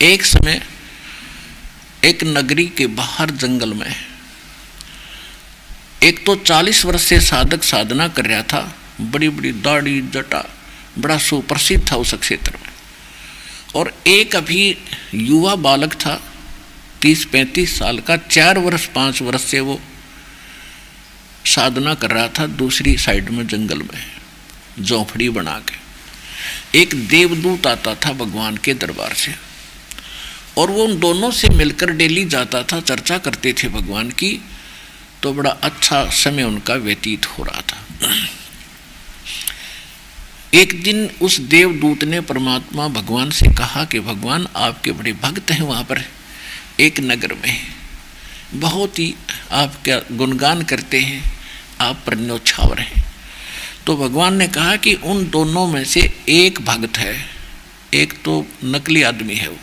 एक समय एक नगरी के बाहर जंगल में एक तो 40 वर्ष से साधक साधना कर रहा था, बड़ी बड़ी दाढ़ी जटा, बड़ा सुप्रसिद्ध था उस क्षेत्र में। और एक अभी युवा बालक था 30-35 साल का, 4 वर्ष 5 वर्ष से वो साधना कर रहा था दूसरी साइड में जंगल में झोंपड़ी बना के। एक देवदूत आता था भगवान के दरबार से और वो उन दोनों से मिलकर डेली जाता था, चर्चा करते थे भगवान की। तो बड़ा अच्छा समय उनका व्यतीत हो रहा था। एक दिन उस देवदूत ने परमात्मा भगवान से कहा कि भगवान आपके बड़े भक्त हैं वहाँ पर एक नगर में, बहुत ही आपका गुणगान करते हैं, आप पर न्योछावर हैं। तो भगवान ने कहा कि उन दोनों में से एक भक्त है, एक तो नकली आदमी है। वो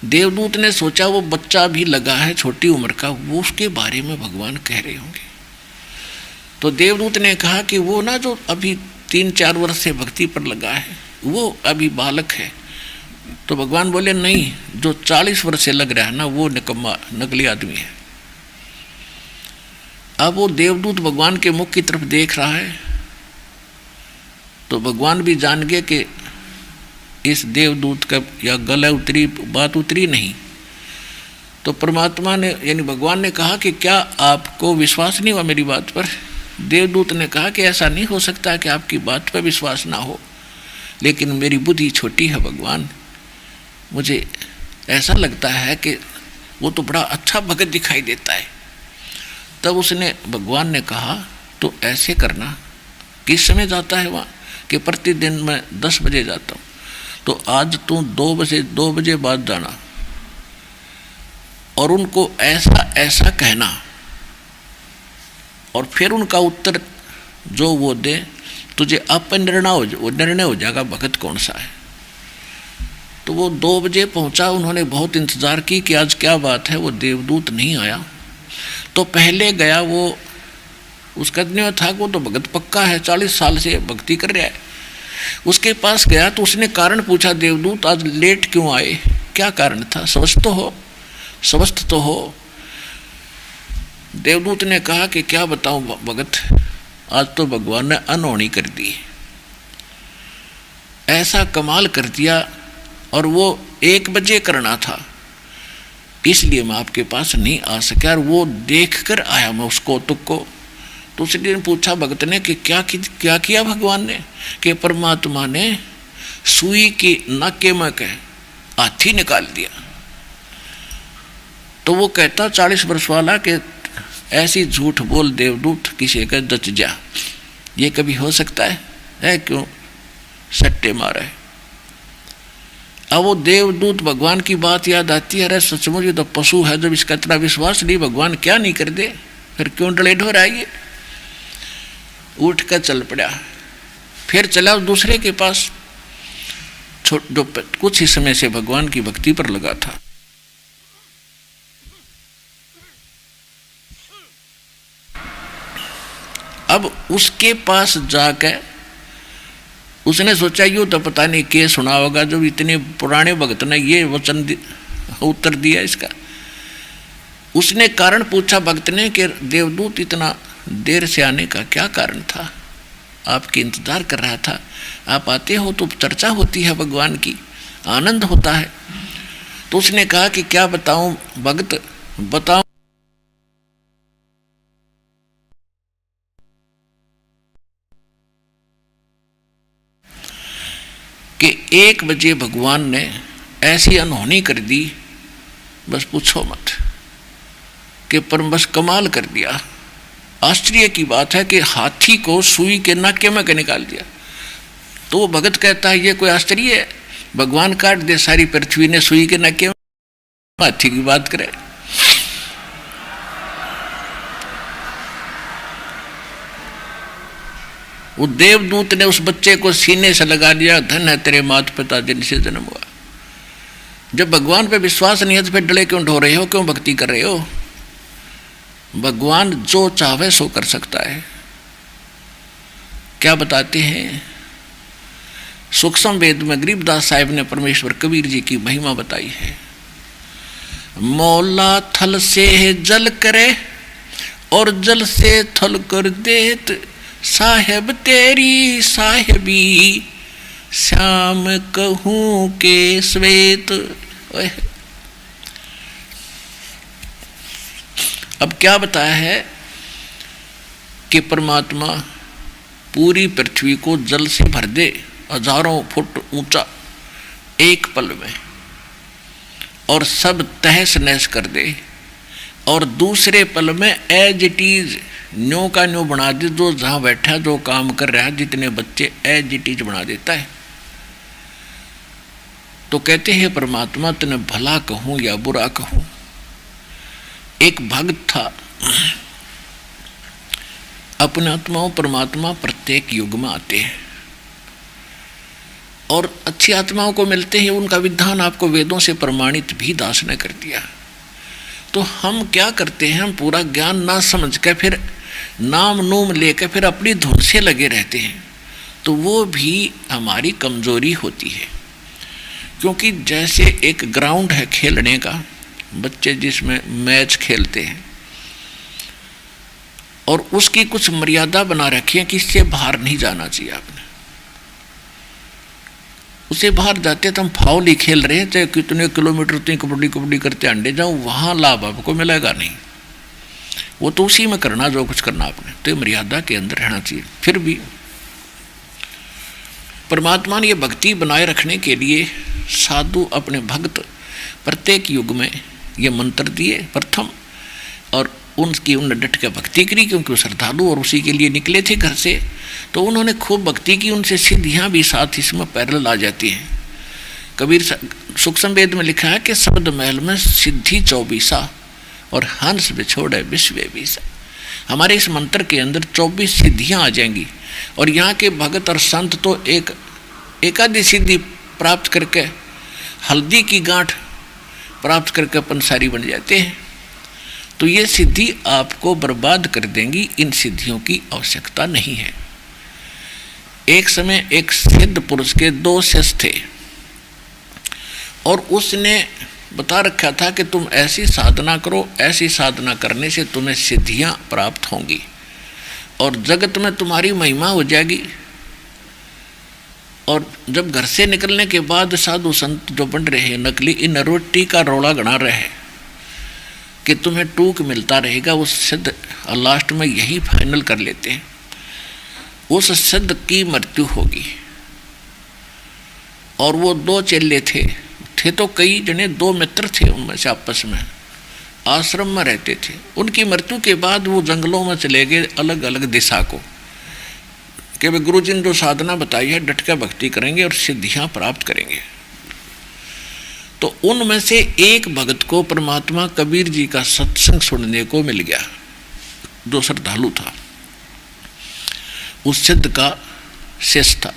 देवदूत ने सोचा वो बच्चा भी लगा है छोटी उम्र का, वो उसके बारे में भगवान कह रहे होंगे। तो देवदूत ने कहा कि वो ना जो अभी 3-4 वर्ष से भक्ति पर लगा है वो अभी बालक है। तो भगवान बोले नहीं, जो 40 वर्ष से लग रहा है ना वो निकम्मा नकली आदमी है। अब वो देवदूत भगवान के मुख की तरफ देख रहा है तो भगवान भी जान गए कि इस देवदूत का या गला उतरी बात उतरी नहीं। तो परमात्मा ने यानी भगवान ने कहा कि क्या आपको विश्वास नहीं हुआ मेरी बात पर? देवदूत ने कहा कि ऐसा नहीं हो सकता कि आपकी बात पर विश्वास ना हो, लेकिन मेरी बुद्धि छोटी है भगवान, मुझे ऐसा लगता है कि वो तो बड़ा अच्छा भगत दिखाई देता है। तब उसने भगवान ने कहा तो ऐसे करना, किस समय जाता है वहाँ? कि प्रतिदिन मैं 10 बजे जाता हूँ, तो आज तू 2 बजे बाद जाना और उनको ऐसा ऐसा कहना और फिर उनका उत्तर जो वो दे तुझे आप निर्णय हो जाएगा भगत कौन सा है। तो वो 2 बजे पहुंचा। उन्होंने बहुत इंतज़ार की कि आज क्या बात है, वो देवदूत नहीं आया। तो पहले गया वो, उसका में था वो तो भगत पक्का है, 40 साल से भक्ति कर रहा है। उसके पास गया तो उसने कारण पूछा, देवदूत आज लेट क्यों आए, क्या कारण था, स्वस्थ तो हो। देवदूत ने कहा कि क्या बताऊं भगत, आज तो भगवान ने अनहोनी कर दी, ऐसा कमाल कर दिया और वो 1 बजे करना था, इसलिए मैं आपके पास नहीं आ सका और वो देख कर आया मैं उसको तुक्को। तो उसी दिन पूछा भगत ने कि क्या किया भगवान ने? कि परमात्मा ने सुई की नाके में कह हाथी निकाल दिया। तो वो कहता 40 वर्ष वाला कि ऐसी झूठ बोल देवदूत, किसी का दच जा, ये कभी हो सकता है क्यों सट्टे मारे। अब वो देवदूत भगवान की बात याद आती है, अरे सचमुच ये तो पशु है, जब इसका इतना विश्वास नहीं भगवान क्या नहीं कर दे, फिर क्यों डले ढो रहा है ये। उठ कर चल पड़ा, फिर चला दूसरे के पास जो कुछ ही समय से भगवान की भक्ति पर लगा था। अब उसके पास जाकर उसने सोचा यूँ तो पता नहीं क्या सुना होगा, जो इतने पुराने भक्त ने ये वचन उत्तर दिया इसका। उसने कारण पूछा भक्त ने कि देवदूत इतना देर से आने का क्या कारण था, आपकी इंतजार कर रहा था, आप आते हो तो चर्चा होती है भगवान की, आनंद होता है। तो उसने कहा कि क्या बताऊं भगत, बताऊं कि 1 बजे भगवान ने ऐसी अनहोनी कर दी, बस पूछो मत, कि पर बस कमाल कर दिया। आश्चर्य की बात है कि हाथी को सुई के नाके में निकाल दिया। तो वो भगत कहता है ये कोई आश्चर्य है, भगवान काट दे सारी पृथ्वी ने सुई के नाके में, हाथी की बात करे। वो देवदूत ने उस बच्चे को सीने से लगा दिया, धन है तेरे माता पिता जिनसे जन्म हुआ। जब भगवान पे विश्वास नहीं है तो फिर डले क्यों ढो रहे हो, क्यों भक्ति कर रहे हो? भगवान जो चाहे सो कर सकता है। क्या बताते हैं सूक्ष्म वेद में गरीबदास साहिब ने परमेश्वर कबीर जी की महिमा बताई है। मौला थल से जल करे और जल से थल कर देत, साहेब तेरी साहेबी श्याम कहूँ के श्वेत। अब क्या बताया है कि परमात्मा पूरी पृथ्वी को जल से भर दे, हजारों फुट ऊंचा एक पल में, और सब तहस नहस कर दे, और दूसरे पल में एज इट इज न्यो का न्यो बना दे। जो जहाँ बैठा जो काम कर रहा है, जितने बच्चे एज इट इज बना देता है। तो कहते हैं परमात्मा तने भला कहूँ या बुरा कहूँ। एक भक्त था, अपने आत्माओं परमात्मा प्रत्येक युग में आते हैं और अच्छी आत्माओं को मिलते हैं। उनका विधान आपको वेदों से प्रमाणित भी दास ने कर दिया। तो हम क्या करते हैं, हम पूरा ज्ञान ना समझ कर फिर नाम नूम लेकर फिर अपनी धुन से लगे रहते हैं। तो वो भी हमारी कमजोरी होती है। क्योंकि जैसे एक ग्राउंड है खेलने का, बच्चे जिसमें मैच खेलते हैं और उसकी कुछ मर्यादा बना रखी है कि इससे बाहर नहीं जाना चाहिए आपने। उसे बाहर जाते तो हम फाउल ही खेल रहे हैं, चाहे कितने किलोमीटर तुम कबड्डी कबड्डी करते अंडे जाओ, वहाँ लाभ आपको मिलेगा नहीं। वो तो उसी में करना जो कुछ करना आपने, तो मर्यादा के अंदर रहना चाहिए। फिर भी परमात्मा ने ये भक्ति बनाए रखने के लिए साधु अपने भक्त प्रत्येक युग में ये मंत्र दिए प्रथम, और उनकी उन्होंने डट के भक्ति करी, क्योंकि वो श्रद्धालु और उसी के लिए निकले थे घर से। तो उन्होंने खूब भक्ति की, उनसे सिद्धियाँ भी साथ इसमें पैरेलल आ जाती हैं। कबीर सूक्ष्म वेद में लिखा है कि शब्द महल में सिद्धि 24 और हंस बिछोड़े विश्व बीसा। हमारे इस मंत्र के अंदर 24 सिद्धियाँ आ जाएंगी, और यहाँ के भगत और संत तो एक आधी सिद्धि प्राप्त करके हल्दी की गांठ प्राप्त करके पंसारी बन जाते हैं। तो ये सिद्धि आपको बर्बाद कर देंगी, इन सिद्धियों की आवश्यकता नहीं है। एक समय एक सिद्ध पुरुष के 2 शिष्य थे, और उसने बता रखा था कि तुम ऐसी साधना करो, ऐसी साधना करने से तुम्हें सिद्धियां प्राप्त होंगी और जगत में तुम्हारी महिमा हो जाएगी। और जब घर से निकलने के बाद साधु संत जो बन रहे हैं नकली, इन रोटी का रोड़ा गणा रहे कि तुम्हें टूक मिलता रहेगा, उस सिद्ध लास्ट में यही फाइनल कर लेते हैं, उस सिद्ध की मृत्यु होगी। और वो 2 चेले थे तो कई जने 2 मित्र थे, उनमें से आपस में आश्रम में रहते थे। उनकी मृत्यु के बाद वो जंगलों में चले गए अलग अलग दिशा को, कि वे गुरु जी ने जो साधना बताई है डट कर भक्ति करेंगे और सिद्धियां प्राप्त करेंगे। तो उनमें से एक भगत को परमात्मा कबीर जी का सत्संग सुनने को मिल गया, जो श्रद्धालु था, उस सिद्ध का शिष्य था।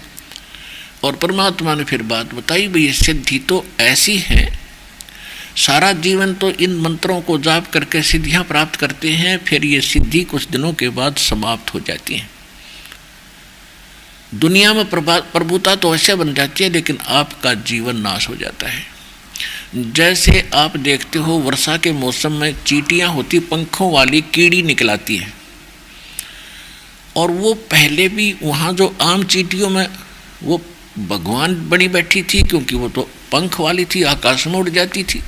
और परमात्मा ने फिर बात बताई, भाई ये सिद्धि तो ऐसी है, सारा जीवन तो इन मंत्रों को जाप करके सिद्धियां प्राप्त करते हैं, फिर ये सिद्धि कुछ दिनों के बाद समाप्त हो जाती है। दुनिया में प्रभुता तो अवश्य बन जाती है, लेकिन आपका जीवन नाश हो जाता है। जैसे आप देखते हो वर्षा के मौसम में चींटियां होती, पंखों वाली कीड़ी निकलाती हैं, और वो पहले भी वहाँ जो आम चींटियों में वो भगवान बनी बैठी थी, क्योंकि वो तो पंख वाली थी, आकाश में उड़ जाती थी।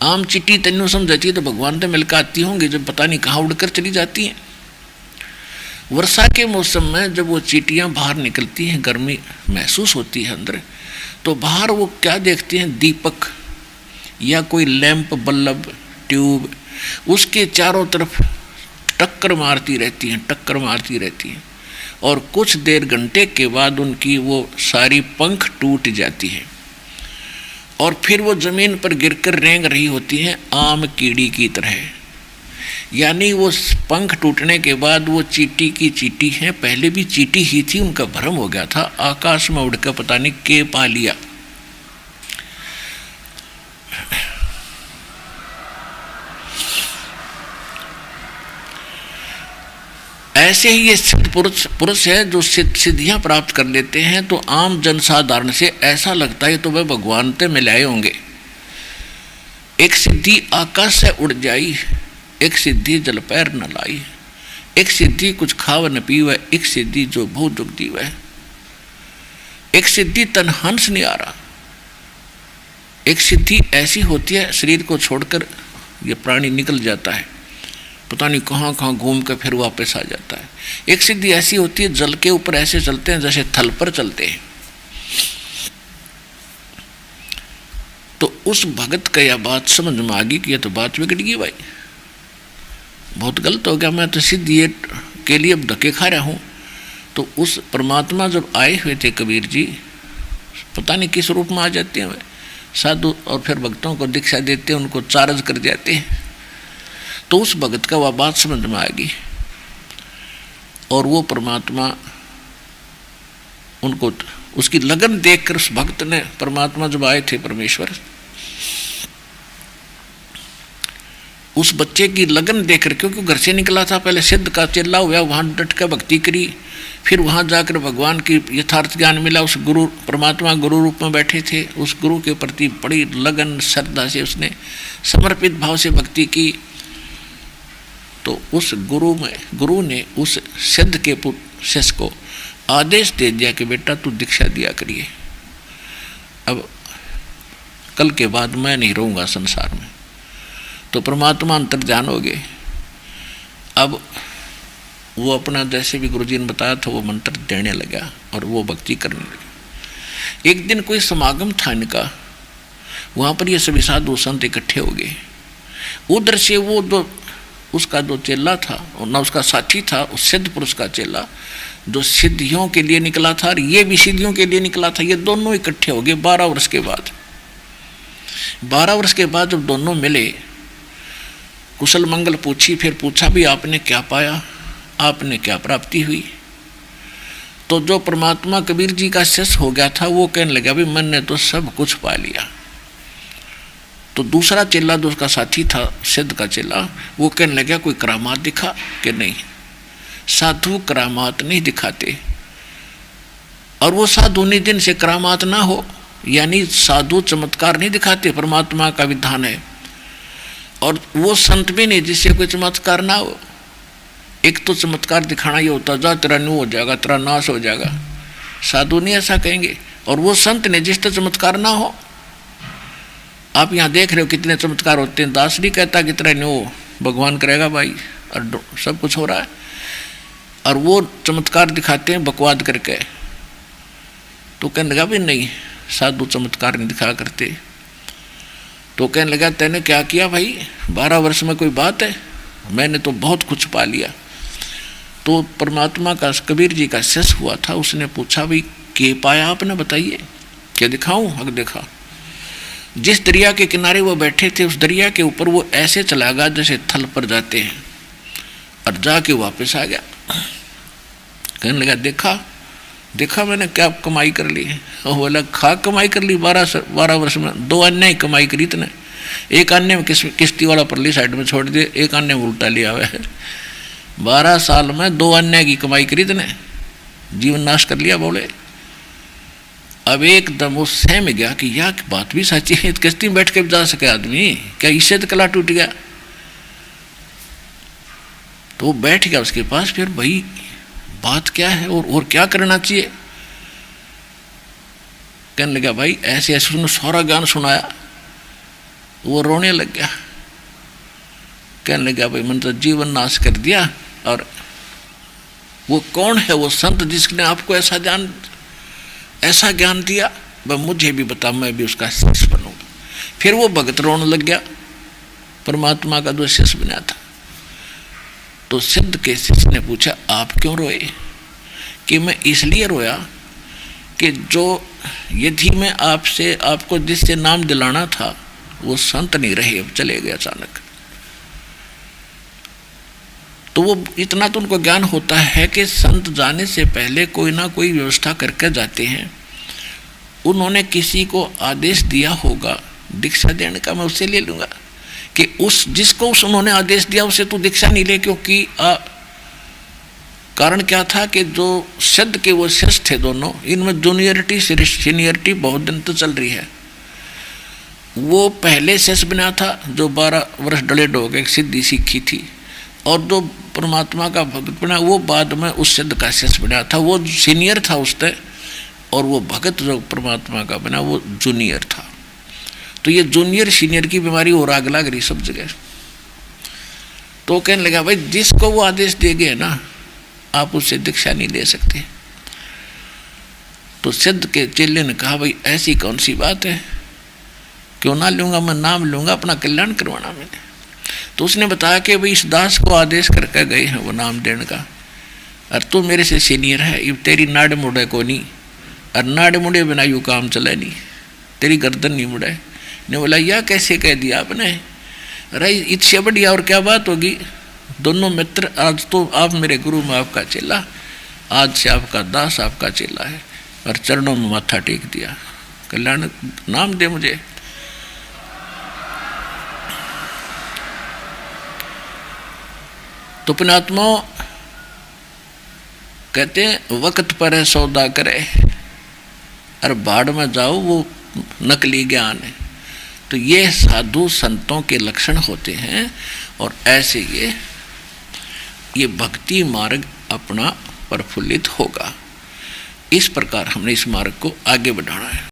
आम चींटी तेनों समझती है तो भगवान तो मिलकर आती होंगी, जब पता नहीं कहाँ उड़कर चली जाती हैं। वर्षा के मौसम में जब वो चींटियाँ बाहर निकलती हैं, गर्मी महसूस होती है अंदर, तो बाहर वो क्या देखती हैं, दीपक या कोई लैंप बल्ब ट्यूब, उसके चारों तरफ टक्कर मारती रहती हैं, और कुछ देर घंटे के बाद उनकी वो सारी पंख टूट जाती है, और फिर वो ज़मीन पर गिरकर रेंग रही होती हैं आम कीड़ी की तरह। यानी वो पंख टूटने के बाद वो चींटी की चींटी हैं, पहले भी चींटी ही थी, उनका भ्रम हो गया था, आकाश में उड़कर पता नहीं के पा लिया। ऐसे ही ये सिद्ध पुरुष है जो सिद्धियां प्राप्त कर लेते हैं, तो आम जनसाधारण से ऐसा लगता है तो वह भगवान ते मिलाए होंगे। एक सिद्धि आकाश से उड़ जाई, एक सिद्धि जल पैर न लाई, एक सिद्धि कुछ खाव न पीवे, एक सिद्धि जो बहुत दुख दीवे, एक सिद्धि तन हंस नहीं आ रहा। एक सिद्धि ऐसी होती है शरीर को छोड़कर ये प्राणी निकल जाता है, पता नहीं कहाँ कहाँ घूम कर फिर वापस आ जाता है। एक सिद्धि ऐसी होती है जल के ऊपर ऐसे चलते हैं जैसे थल पर चलते हैं। तो उस भगत का यह बात समझ में आ गई कि यह तो बात बिगड़ गई भाई, बहुत गलत हो गया, मैं तो सिद्धि के लिए अब धक्के खा रहा हूँ। तो उस परमात्मा जब आए हुए थे कबीर जी, पता नहीं किस रूप में आ जाते हैं वे साधु, और फिर भक्तों को दीक्षा देते हैं, उनको चार्ज कर जाते हैं। तो उस भगत का वह बात समझ में आ गई, और वो परमात्मा उनको उसकी लगन देखकर उस भक्त ने, परमात्मा जब आए थे परमेश्वर, उस बच्चे की लगन देखकर, क्योंकि घर से निकला था पहले सिद्ध का चेला हुआ, वहाँ डट कर भक्ति करी, फिर वहाँ जाकर भगवान की यथार्थ ज्ञान मिला। उस गुरु परमात्मा गुरु रूप में बैठे थे, उस गुरु के प्रति बड़ी लगन श्रद्धा से उसने समर्पित भाव से भक्ति की। तो उस गुरु ने उस सिद्ध के शिष्य को आदेश दे दिया कि बेटा तू दीक्षा दिया करिए, अब कल के बाद मैं नहीं रहूँगा संसार में। तो परमात्मा अंतर्ध्यान हो गए। अब वो अपना जैसे भी गुरुजी ने बताया था वो मंत्र देने लगा और वो भक्ति करने लगा। एक दिन कोई समागम था इनका, वहाँ पर ये सभी साधु संत इकट्ठे हो गए। उधर से वो दो उसका जो चेला था और ना उसका साथी था, उस सिद्ध पुरुष का चेला जो सिद्धियों के लिए निकला था और ये भी सिद्धियों के लिए निकला था, ये दोनों इकट्ठे हो गए 12 वर्ष के बाद। 12 वर्ष के बाद जब दोनों मिले, कुशल मंगल पूछी, फिर पूछा भी आपने क्या पाया, आपने क्या प्राप्ति हुई। तो जो परमात्मा कबीर जी का शिष्य हो गया था वो कहने लगा भी मैंने तो सब कुछ पा लिया। तो दूसरा चेला जो उसका साथी था सिद्ध का चेला, वो कहने लगा कोई करामात दिखा कि नहीं, साधु करामात नहीं दिखाते, और वो साधु निधि से करामात ना हो, यानी साधु चमत्कार नहीं दिखाते, परमात्मा का विधान है। और वो संत भी नहीं जिससे कोई चमत्कार ना हो। एक तो चमत्कार दिखाना ये होता जा तेरा न्यू हो जाएगा, तेरा नाश हो जाएगा, साधु नहीं ऐसा कहेंगे। और वो संत ने जिससे चमत्कार ना हो, आप यहाँ देख रहे हो कितने चमत्कार होते हैं, दास नहीं कहता कि तेरा न्यू भगवान करेगा भाई, और सब कुछ हो रहा है, और वो चमत्कार दिखाते हैं बकवाद करके। तो कहने लगा भी नहीं, साधु चमत्कार नहीं दिखा करते। तो कहने लगा तैने क्या किया भाई, 12 वर्ष में कोई बात है, मैंने तो बहुत कुछ पा लिया। तो परमात्मा का कबीर जी का शिष्य हुआ था, उसने पूछा भाई क्या पाया आपने, बताइए क्या दिखाऊं। हक देखा, जिस दरिया के किनारे वो बैठे थे उस दरिया के ऊपर वो ऐसे चला गया जैसे थल पर जाते हैं, और जाके वापस आ गया। कहने लगा देखा मैंने क्या कमाई कर ली। और बोला खा कमाई कर ली 12 वर्ष में, 2 अन्य ही कमाई करी इतने, एक अन्य में किश्ती वाला परली साइड में छोड़ दिए, एक अन्य में उल्टा लिया हुआ है। 12 साल में 2 अन्य की कमाई करी इतने, जीवन नाश कर लिया। बोले अब एकदम वो सहम गया कि यह बात भी सच्ची है, किश्ती में बैठ के जा सके आदमी, क्या इससे तो कला टूट गया। तो वो बैठ गया उसके पास, फिर भाई बात क्या है और क्या करना चाहिए। कहने लगा भाई ऐसे ऐसे उसने सारा ज्ञान सुनाया। वो रोने लग गया, कहने लगा भाई मैंने तो जीवन नाश कर दिया। और वो कौन है वो संत जिसने आपको ऐसा ज्ञान दिया, वह मुझे भी बता, मैं भी उसका शिष्य बनूंगा। फिर वो भगत रोने लग गया, परमात्मा का जो शिष्य बना था। तो सिद्ध के शिष्य ने पूछा आप क्यों रोए। कि मैं इसलिए रोया कि जो यदि मैं आपको जिससे नाम दिलाना था वो संत नहीं रहे, अब चले गए अचानक। तो वो इतना तो उनको ज्ञान होता है कि संत जाने से पहले कोई ना कोई व्यवस्था करके जाते हैं। उन्होंने किसी को आदेश दिया होगा दीक्षा देने का, मैं उससे ले लूँगा कि जिसको उन्होंने आदेश दिया उसे तू दीक्षा नहीं ले, क्योंकि कारण क्या था कि जो सिद्ध के वो शिष्य थे दोनों, इनमें जूनियरिटी सीनियरिटी बहुत दिन तो चल रही है। वो पहले शिष्य बना था जो 12 वर्ष डले डोग एक सिद्धि सीखी थी, और जो परमात्मा का भगत बना वो बाद में उस सिद्ध का शिष्य बना था, वो सीनियर था उससे, और वो भगत जो परमात्मा का बना वो जूनियर था। तो ये जूनियर सीनियर की बीमारी और आग लग रही सब जगह। तो कहने लगा भाई जिसको वो आदेश दे गए ना, आप उससे दीक्षा नहीं ले सकते। तो सिद्ध के चेले ने कहा भाई ऐसी कौन सी बात है, क्यों ना लूँगा, मैं नाम लूँगा, अपना कल्याण करवाना मैंने। तो उसने बताया कि भाई इस दास को आदेश करके गए हैं वो नाम देने का, और तू मेरे से सीनियर है, ये तेरी नाड़ मुड़े को नहीं, और नाड़ मुड़े बिना यूँ काम चले नहीं, तेरी गर्दन नहीं मुड़े। ने बोला यह कैसे कह दिया आपने, अरे इससे बढ़िया और क्या बात होगी। दोनों मित्र, आज तो आप मेरे गुरु में आपका चेला, आज से आपका दास आपका चेला है, और चरणों में माथा टेक दिया, कल्याण नाम दे मुझे। तो पुण्यात्मा कहते हैं वक्त पर है सौदा करे, और बाढ़ में जाओ वो नकली ज्ञान है। तो ये साधु संतों के लक्षण होते हैं, और ऐसे ये भक्ति मार्ग अपना प्रफुल्लित होगा। इस प्रकार हमने इस मार्ग को आगे बढ़ाना है।